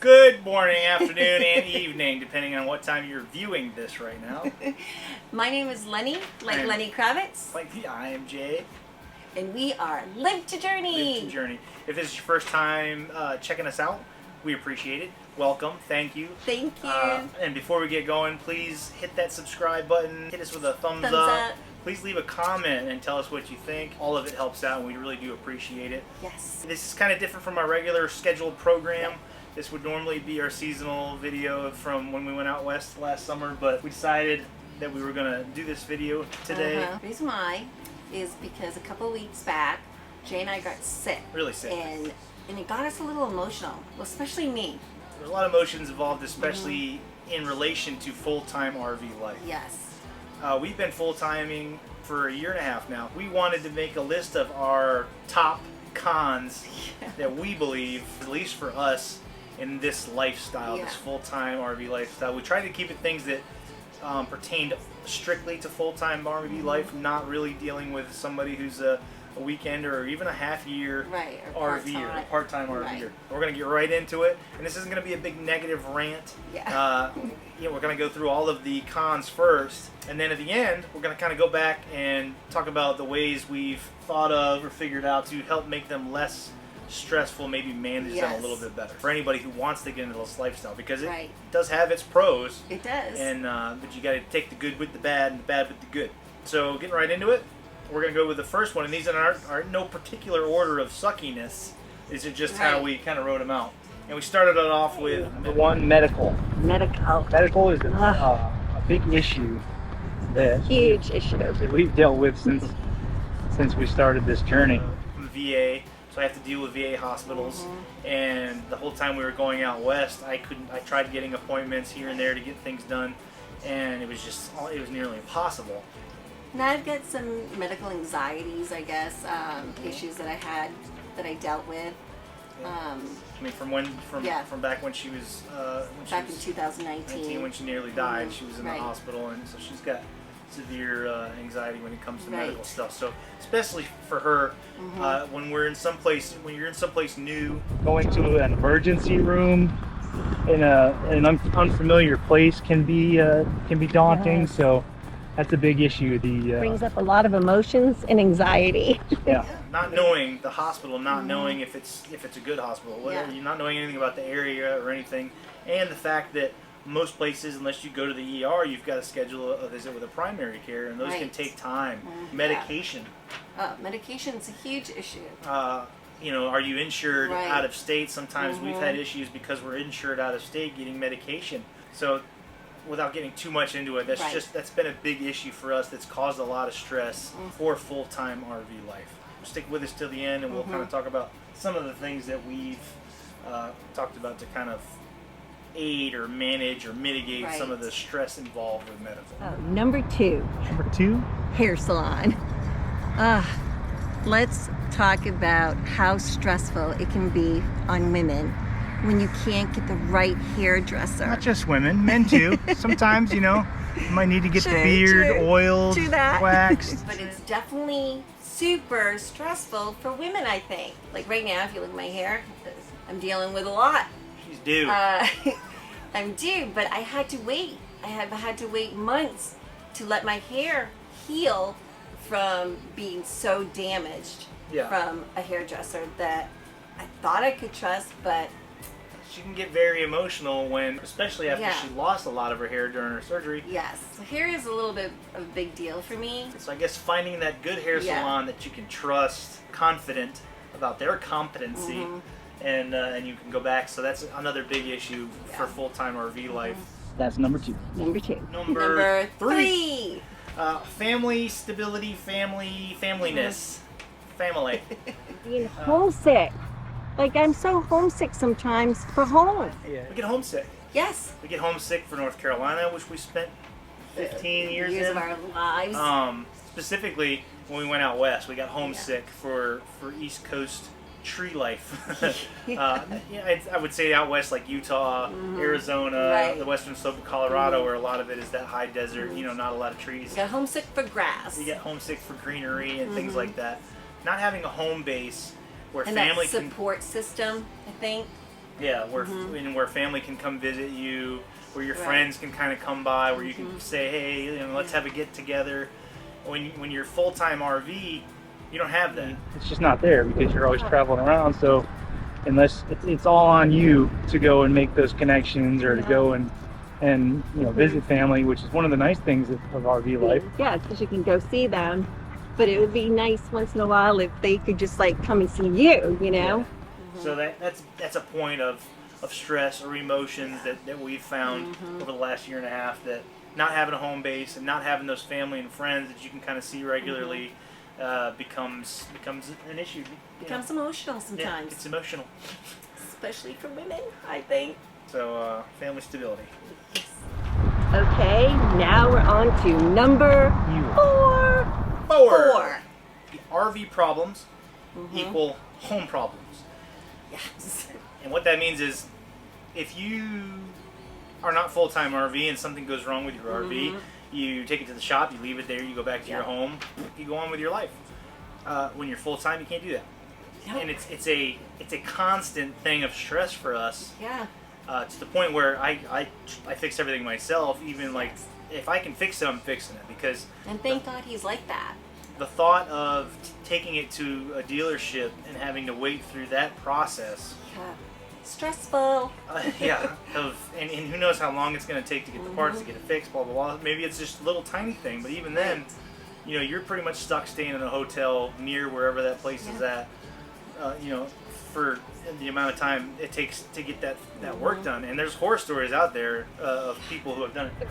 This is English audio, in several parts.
Good morning, afternoon, and evening, depending on what time you're viewing this right now. My name is Lenny, like Lenny Kravitz. Like the IMJ. And we are Live to Journey. Live to Journey. If this is your first time checking us out, we appreciate it. Welcome. Thank you. Thank you. And before we get going, please hit that subscribe button. Hit us with a thumbs up. Please leave a comment and tell us what you think. All of it helps out, and we really do appreciate it. Yes. This is kind of different from our regular scheduled program. Yeah. This would normally be our seasonal video from when we went out west last summer, but we decided that we were going to do this video today. The reason why is because a couple weeks back, Jay and I got sick. Really sick. And it got us a little emotional, well, especially me. There's a lot of emotions involved, especially in relation to full-time RV life. Yes. We've been full-timing for a year and a half now. We wanted to make a list of our top cons that we believe, at least for us, in this lifestyle, this full-time RV lifestyle. We tried to keep it things that pertained strictly to full-time RV life, not really dealing with somebody who's a weekender or even a half-year RVer, a part-time RVer. We're going to get right into it, and this isn't going to be a big negative rant. We're going to go through all of the cons first, and then at the end, we're going to kind of go back and talk about the ways we've thought of or figured out to help make them less stressful, maybe manage them a little bit better for anybody who wants to get into this lifestyle, because it does have its pros. It does. And but you got to take the good with the bad and the bad with the good. So getting right into it, we're going to go with the first one, and these are no particular order of suckiness. These are just how we kind of wrote them out. And we started it off with one, medical. Medical is a big issue. Huge issue that we've dealt with since we started this journey. From the VA. So I have to deal with VA hospitals, and the whole time we were going out west, I tried getting appointments here and there to get things done, and it was nearly impossible. Now I've got some medical anxieties, I guess, issues that I dealt with. I mean, from back when she was back in 2019, when she nearly died, she was in the hospital, and so she's got severe anxiety when it comes to medical stuff. So especially for her, when you're in someplace new, going to an emergency room in an unfamiliar place can be daunting. Yes. So that's a big issue. Brings up a lot of emotions and anxiety. Not knowing the hospital, not knowing if it's a good hospital, you're not knowing anything about the area or anything, and the fact that most places, unless you go to the ER, you've got to schedule a visit with a primary care, and those can take time. Medication. Medication's a huge issue. Are you insured out of state? Sometimes we've had issues because we're insured out of state getting medication. So without getting too much into it, that's been a big issue for us that's caused a lot of stress for full-time RV life. Stick with us till the end, and we'll kind of talk about some of the things that we've talked about to kind of aid or manage or mitigate some of the stress involved with medical. Number two, hair salon. Let's talk about how stressful it can be on women when you can't get the right hairdresser. Not just women, men too. Sometimes, you might need to get the beard oiled, waxed. But it's definitely super stressful for women, I think. Like right now, if you look at my hair, I'm dealing with a lot. She's due. I'm due, but I had to wait. I have had to wait months to let my hair heal from being so damaged from a hairdresser that I thought I could trust, but she can get very emotional especially after she lost a lot of her hair during her surgery. Yes, so hair is a little bit of a big deal for me. So I guess finding that good hair salon that you can trust, confident about their competency, and you can go back. So that's another big issue for full-time RV life. That's number two. Number three. Family stability, familyness. Family. Being homesick. Like, I'm so homesick sometimes for home. Yeah. We get homesick. Yes. We get homesick for North Carolina, which we spent 15 years of our lives. Specifically, when we went out west, we got homesick for East Coast tree life. I would say out west, like Utah, Arizona, the western slope of Colorado, where a lot of it is that high desert, not a lot of trees. You get homesick for grass. You get homesick for greenery and things like that. Not having a home base where and family that support system, I think. Yeah, where family can come visit you, where your friends can kind of come by, where you can say, hey, let's have a get together. When you're full-time RV, you don't have that. It's just not there because you're always traveling around. So unless it's all on you to go and make those connections, or to go and visit family, which is one of the nice things of RV life. Yeah, because you can go see them. But it would be nice once in a while if they could just come and see you, Yeah. So that's a point of stress or emotions that we've found over the last year and a half, that not having a home base and not having those family and friends that you can kind of see regularly becomes an issue. Becomes emotional sometimes. Yeah, it's emotional. Especially for women, I think. So family stability. Okay, now we're on to number 4. 4. RV problems equal home problems. Yes. And what that means is, if you are not full-time RV and something goes wrong with your RV, you take it to the shop, you leave it there, you go back to your home, you go on with your life. When you're full-time, you can't do that. Nope. And it's a constant thing of stress for us. Yeah. To the point where I fix everything myself, even if I can fix it, I'm fixing it, because. And thank God he's like that. The thought of taking it to a dealership and having to wait through that process. Yeah. Stressful. And who knows how long it's going to take to get the parts, to get it fixed, blah, blah, blah. Maybe it's just a little tiny thing, but even then, you're pretty much stuck staying in a hotel near wherever that place is at, for the amount of time it takes to get that work done. And there's horror stories out there of people who have done it.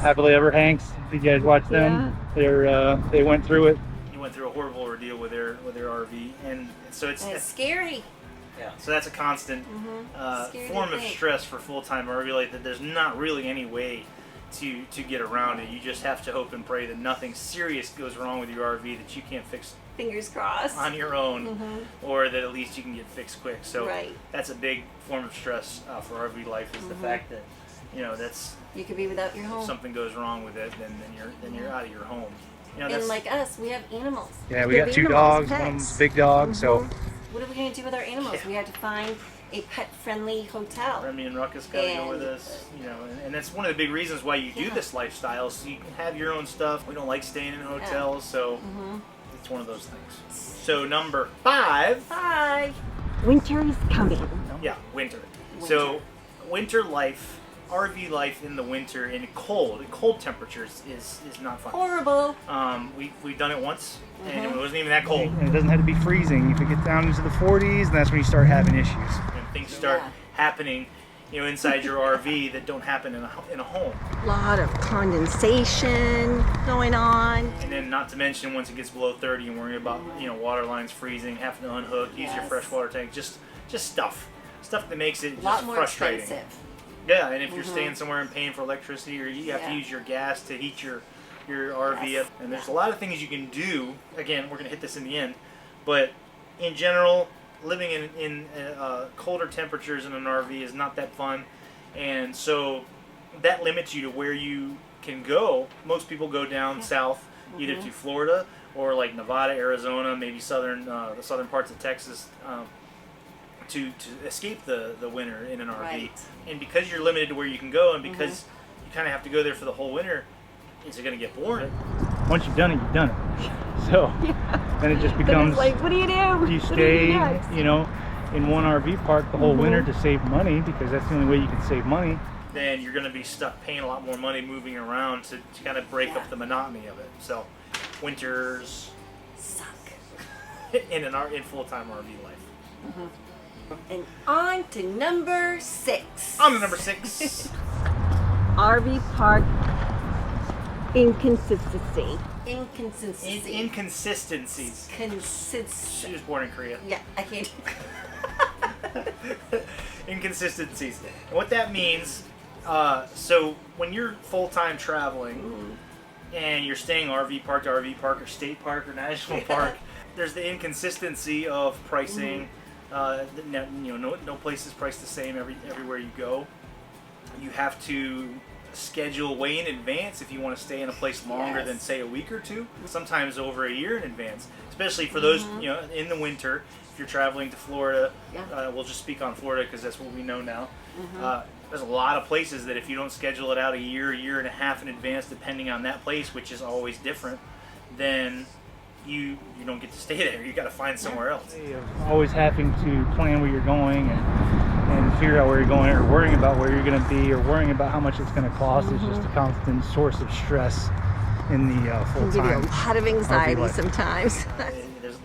Happily Ever Hanks, if you guys watch them, they went through it. You went through a horrible ordeal with their RV, and so it's scary. Yeah, so that's a constant form of stress for full-time RV life, that there's not really any way to get around it. You just have to hope and pray that nothing serious goes wrong with your RV that you can't fix. Fingers crossed. On your own, or that at least you can get fixed quick. So that's a big form of stress for RV life, is the fact that that's, you could be without your home. If something goes wrong with it, then you're out of your home. And like us, we have animals. Yeah, we got 2 dogs. One of them's a big dog, so. What are we going to do with our animals? We had to find a pet-friendly hotel. Remy and Ruckus got to go with us, and that's one of the big reasons why you do this lifestyle, so you can have your own stuff. We don't like staying in hotels, so it's one of those things. So number 5. Winter is coming. Yeah, winter. So winter life, RV life in the winter in cold temperatures is not fun. Horrible. We've done it once, and it wasn't even that cold. And it doesn't have to be freezing. If it gets down into the 40s, then that's when you start having issues. And things start happening, inside your RV that don't happen in a home. A lot of condensation going on. And then, not to mention, once it gets below 30, and worrying about water lines freezing, having to unhook, use your freshwater tank, just stuff that makes it just frustrating. Expensive. Yeah, and if you're staying somewhere and paying for electricity, or you have to use your gas to heat your RV up, and there's a lot of things you can do. Again, we're going to hit this in the end, but in general, living in colder temperatures in an RV is not that fun, and so that limits you to where you can go. Most people go down south, either to Florida or like Nevada, Arizona, maybe the southern parts of Texas, to escape the winter in an RV. Right. And because you're limited to where you can go, and because you kind of have to go there for the whole winter, is it going to get boring? Once you've done it, you've done it. So then it just becomes, like, what do you do? Do you stay, in one RV park the whole winter to save money, because that's the only way you can save money. Then you're going to be stuck paying a lot more money moving around to kind of break up the monotony of it. So winters suck in full-time RV life. And on to number 6. On to number 6. RV park inconsistency. Inconsistencies. She was born in Korea. Yeah, I can't. Inconsistencies. And what that means, so when you're full-time traveling and you're staying RV park to RV park or state park or national park, there's the inconsistency of pricing. No place is priced the same everywhere you go. You have to schedule way in advance if you want to stay in a place longer than, say, a week or two. Sometimes over a year in advance, especially for those in the winter. If you're traveling to Florida, we'll just speak on Florida because that's what we know now. There's a lot of places that if you don't schedule it out a year and a half in advance, depending on that place, which is always different, then you don't get to stay there. You got to find somewhere else. Always having to plan where you're going and figure out where you're going, or worrying about where you're going to be, or worrying about how much it's going to cost is just a constant source of stress in the full-time. Give you a lot of anxiety sometimes.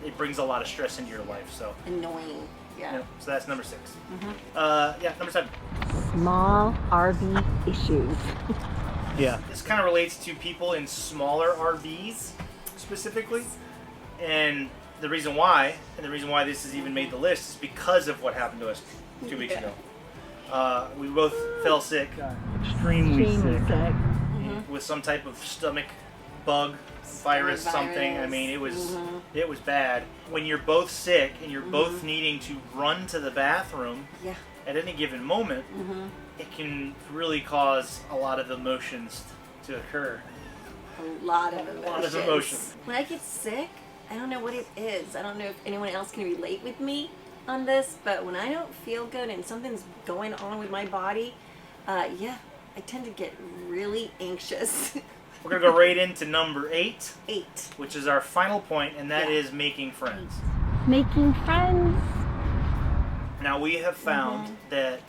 It brings a lot of stress into your life. So annoying. Yeah. So that's number 6. Number 7. Small RV issues. Yeah. This kind of relates to people in smaller RVs specifically, and the reason why this has even made the list is because of what happened to us 2 weeks ago. We both fell sick, extremely sick. With some type of stomach bug, virus, something. I mean, it was bad. When you're both sick and you're both needing to run to the bathroom at any given moment, it can really cause a lot of emotions to occur. A lot of emotions. When I get sick, I don't know what it is. I don't know if anyone else can relate with me on this, but when I don't feel good and something's going on with my body, I tend to get really anxious. We're going to go right into number 8. 8. Which is our final point, and that is making friends. Making friends. Now, we have found that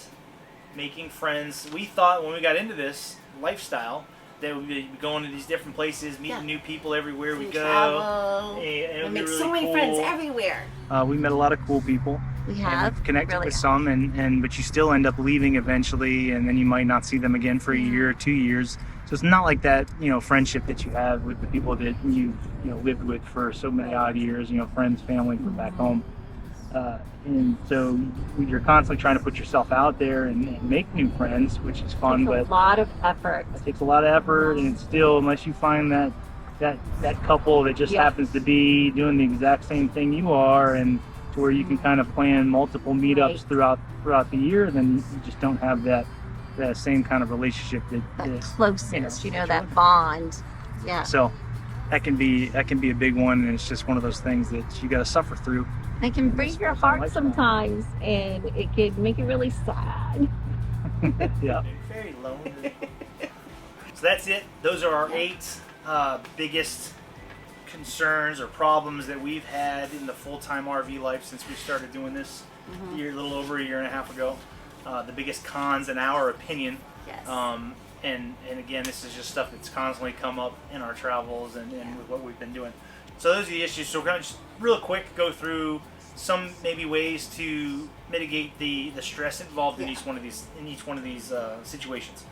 making friends, we thought when we got into this lifestyle that we'd be going to these different places, meeting new people everywhere we go. Travel. And make really so many friends everywhere. We met a lot of cool people. We have. We've connected with some, but you still end up leaving eventually, and then you might not see them again for a year or 2 years. So it's not like that, friendship that you have with the people that you lived with for so many odd years, friends, family from back home. And so you're constantly trying to put yourself out there and make new friends, which is fun. It takes a lot of effort. It takes a lot of effort, and it's still, unless you find that couple that just happens to be doing the exact same thing you are, and to where you can kind of plan multiple meetups throughout the year, then you just don't have that same kind of relationship that closeness, that bond. Yeah. So that can be a big one, and it's just one of those things that you got to suffer through. It can break your heart sometimes, and it can make you really sad. Yeah. Very lonely. So that's it. Those are our 8 biggest concerns or problems that we've had in the full-time RV life since we started doing this a little over a year and a half ago. The biggest cons in our opinion. Yes. And again, this is just stuff that's constantly come up in our travels and with what we've been doing. So those are the issues. So we're going to just real quick go through some maybe ways to mitigate the stress involved in each one of these situations.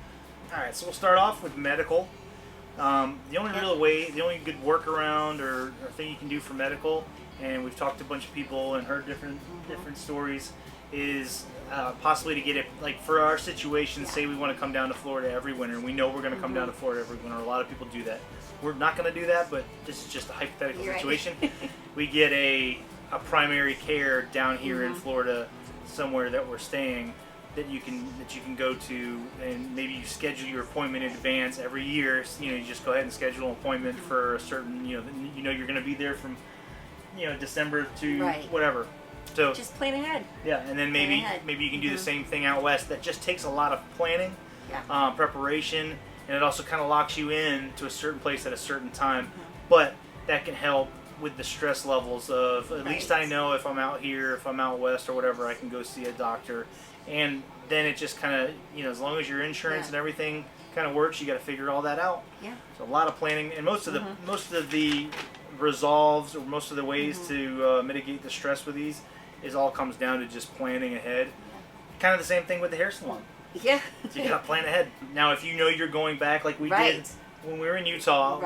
All right, so we'll start off with medical. The only good workaround or thing you can do for medical, and we've talked to a bunch of people and heard different stories, is possibly to get it, like for our situation, say we want to come down to Florida every winter, and we know we're going to come down to Florida every winter. A lot of people do that. We're not going to do that, but this is just a hypothetical situation. We get a primary care down here in Florida, somewhere that we're staying, that you can go to, and maybe you schedule your appointment in advance every year. You just go ahead and schedule an appointment for a certain, you're going to be there from, December to whatever. So just plan ahead. Yeah, and then maybe you can do the same thing out west. That just takes a lot of planning, preparation, and it also kind of locks you in to a certain place at a certain time. But that can help with the stress levels of, at least I know if I'm out here, if I'm out west or whatever, I can go see a doctor. And then it just kind of, as long as your insurance and everything kind of works, you got to figure all that out. Yeah. So a lot of planning, and most of the resolves, or most of the ways to mitigate the stress with these all comes down to just planning ahead. Kind of the same thing with the hair salon. Yeah. So you got to plan ahead. Now, if you're going back, like we did when we were in Utah,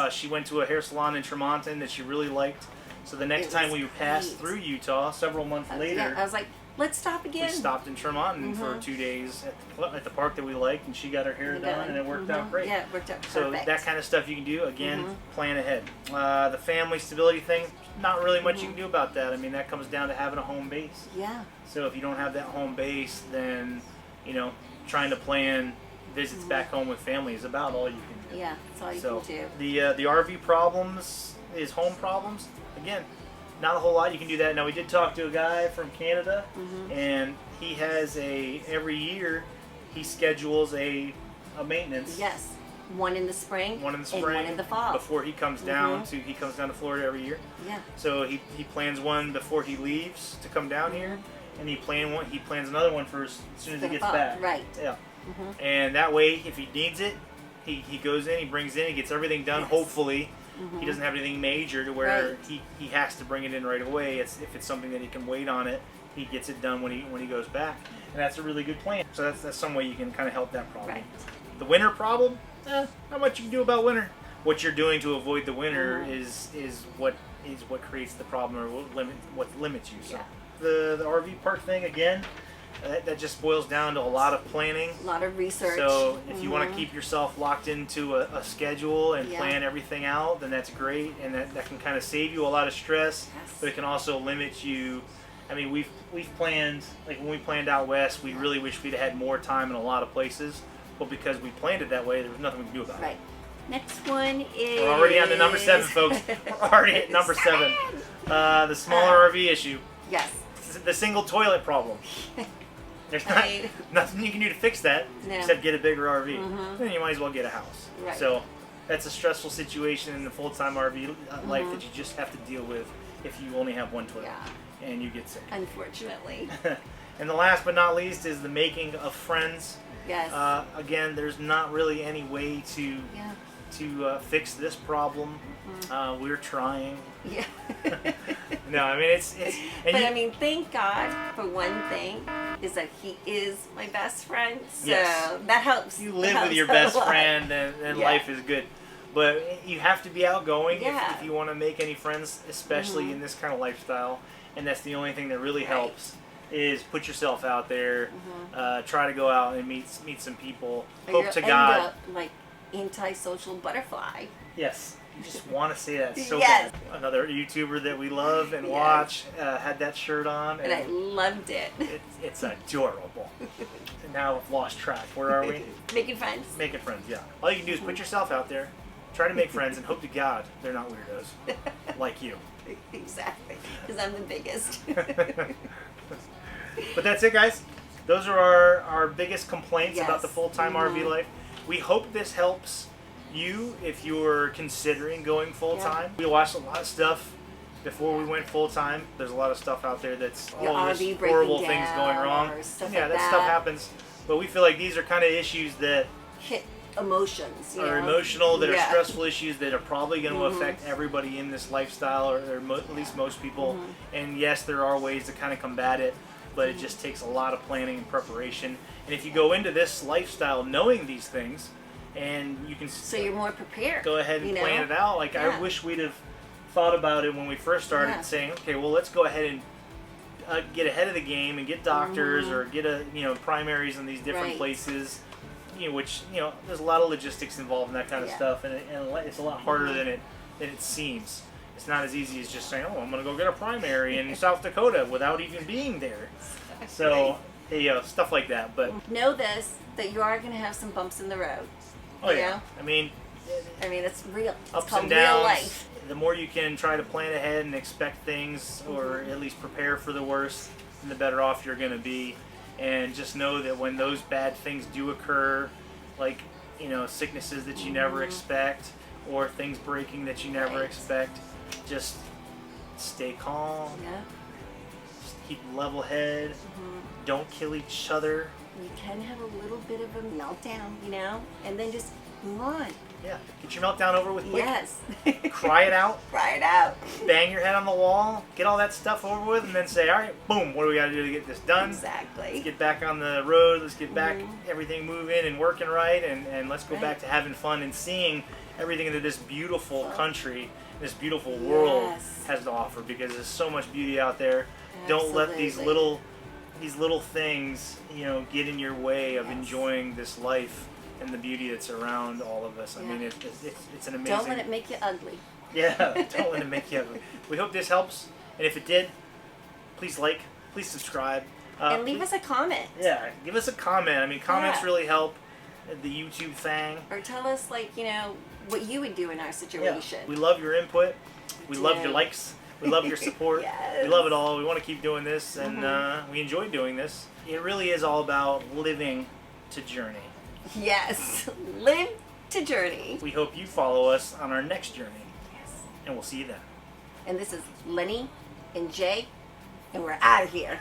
she went to a hair salon in Tremonton that she really liked. So the next time we passed through Utah, several months later, I was like, let's stop again. We stopped in Tremonton for 2 days at the park that we liked, and she got her hair done, and it worked out great. Yeah, it worked out perfect. So that kind of stuff you can do. Again, plan ahead. The family stability thing, not really much you can do about that. I mean, that comes down to having a home base. Yeah. So if you don't have that home base, then, trying to plan visits back home with family is about all you can do. Yeah, that's all you can do. The RV problems is home problems. Again, not a whole lot you can do that. Now, we did talk to a guy from Canada, and he has every year he schedules a maintenance. Yes. One in the spring. One in the spring. And one in the fall. Before he comes down he comes down to Florida every year. Yeah. So he plans one before he leaves to come down here, and he plans another one for as soon as he gets back. Right. Yeah. And that way, if he needs it, he goes in, he brings in, he gets everything done. Hopefully, he doesn't have anything major to where he has to bring it in right away. If it's something that he can wait on it, he gets it done when he goes back, and that's a really good plan. So that's some way you can kind of help that problem. Right. The winter problem, not much you can do about winter. What you're doing to avoid the winter is what creates the problem, or what limits you. So the RV park thing again. That just boils down to a lot of planning. A lot of research. So if you want to keep yourself locked into a schedule and plan everything out, then that's great, and that can kind of save you a lot of stress. Yes. But it can also limit you. I mean, we've planned, like when we planned out west, we really wish we'd had more time in a lot of places, but because we planned it that way, there was nothing we could do about it. Right. Next one is... We're already on to number 7, folks. We're already at number 7. The smaller RV issue. Yes. The single toilet problem. There's nothing you can do to fix that except get a bigger RV. Then you might as well get a house. Right. So that's a stressful situation in the full-time RV life that you just have to deal with if you only have one toilet and you get sick. Unfortunately. And the last but not least is the making of friends. Yes. Again, there's not really any way to fix this problem. We're trying. Yeah. No, I mean it's. But I mean, thank God for one thing is that he is my best friend. So that helps. You live with your best friend, and life is good. But you have to be outgoing if you want to make any friends, especially in this kind of lifestyle. And that's the only thing that really helps is put yourself out there. Try to go out and meet some people. Or Hope to you'll God. end up like anti-social butterfly. Yes. You just want to say that so bad. Another YouTuber that we love and watch had that shirt on. And I loved it. It's adorable. And now we've lost track. Where are we? Making friends. Making friends, yeah. All you can do is put yourself out there, try to make friends, and hope to God they're not weirdos like you. Exactly. Because I'm the biggest. But that's it, guys. Those are our biggest complaints about the full-time RV life. We hope this helps you if you're considering going full-time. We watched a lot of stuff before we went full-time. There's a lot of stuff out there that's RV horrible things going wrong. That stuff happens. But we feel like these are kind of issues that hit emotions. Are emotional, that are stressful issues that are probably going to affect everybody in this lifestyle, or at least most people. And yes, there are ways to kind of combat it, but it just takes a lot of planning and preparation. And if you go into this lifestyle knowing these things, and you can you're more prepared. Go ahead and plan it out. Like I wish we'd have thought about it when we first started, saying, okay, well, let's go ahead and get ahead of the game and get doctors or get primaries in these different places. Which there's a lot of logistics involved in that kind of stuff, and it's a lot harder than it seems. It's not as easy as just saying, oh, I'm going to go get a primary in South Dakota without even being there. So, stuff like that. But know this, that you are going to have some bumps in the road. Oh, yeah. I mean, it's real. It's ups called and downs. Real life. The more you can try to plan ahead and expect things, or at least prepare for the worst, the better off you're going to be. And just know that when those bad things do occur, like, sicknesses that you never expect, or things breaking that you never expect, just stay calm. Just keep a level head. Don't kill each other. You can have a little bit of a meltdown, and then just move on. Yeah, get your meltdown over with quick. Yes. Cry it out. Cry it out. Bang your head on the wall. Get all that stuff over with, and then say, all right, boom, what do we got to do to get this done? Exactly. Let's get back on the road. Let's get back everything moving and working right, and let's go back to having fun and seeing everything that this beautiful country, this beautiful world has to offer, because there's so much beauty out there. Don't let these little things, get in your way of enjoying this life and the beauty that's around all of us. I mean, it's an amazing... Don't let it make you ugly. Yeah, don't let it make you ugly. We hope this helps, and if it did, please please subscribe. And leave us a comment. Yeah, give us a comment. I mean, comments really help the YouTube thing. Or tell us, what you would do in our situation. Yeah. We love your input. We love your likes. We love your support. Yes. We love it all. We want to keep doing this, and we enjoy doing this. It really is all about living to journey. Yes, live to journey. We hope you follow us on our next journey. Yes. And we'll see you then. And this is Lenny and Jay, and we're out of here.